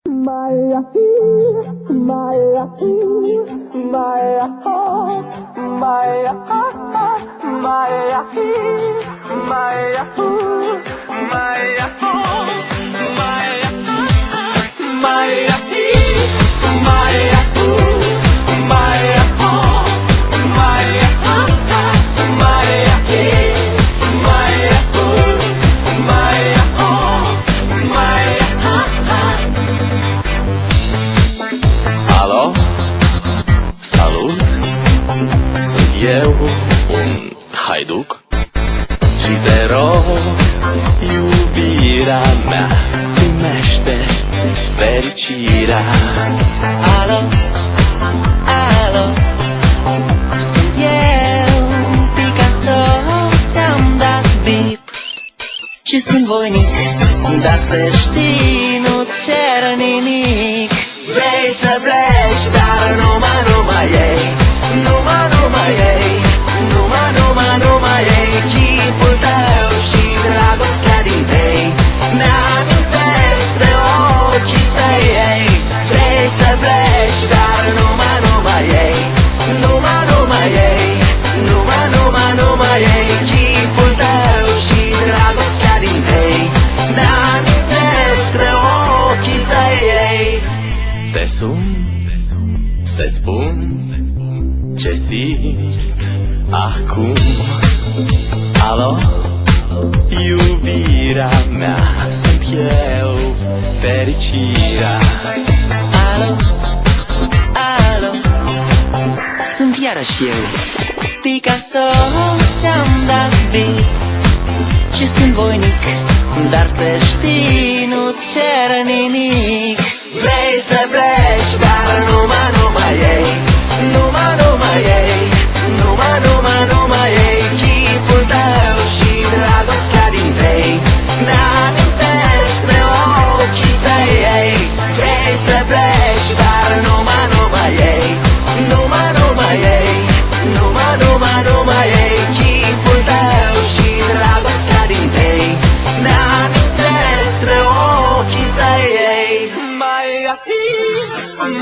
Maya, Maya, Maya, Maya, Maya, Maya, Maya, Alo, salut, sunt eu, un haiduc și te rog, iubirea mea, primește fericirea. Alo, alo, sunt eu, Picasso, ți-am dat bip și sunt voinic, dar să știi, nu-ți cer nimic. Vrei să pleci, dar numai ei, numai ei, numai ei, chipul tău și dragostea din tei, mi-amintesc de ochii tăi, ei. Vrei să pleci, dar numai ei, numai ei, numai ei, chipul tău și dragostea din tei, mi-amintesc de ochii tăi, ei. Te sun, să-ți spun ce simt acum. Alo, iubirea mea, sunt eu, fericirea. Alo, alo, sunt iarăși eu, Picasso, ți-am dat bip și sunt voinic, dar să știi, nu-ți cer nimic. Vrei să pleci, dar numai ei, numai ei, numai ei, chipul tău și dragostea din tei, mi-amintesc de ochii tăi, ei. Vrei să pleci, dar numai ei, numai ei, numai ei, chipul tău și dragostea din tei, mi-amintesc de ochii tăi, ei. Maya,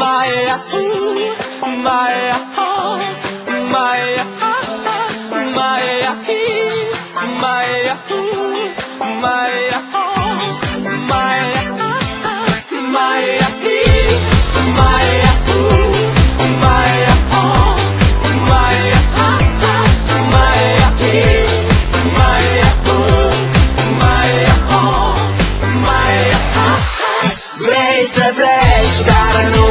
Maya, Maya, Maya, Maya, Maya, Maya, Vrei să pleci, dar nu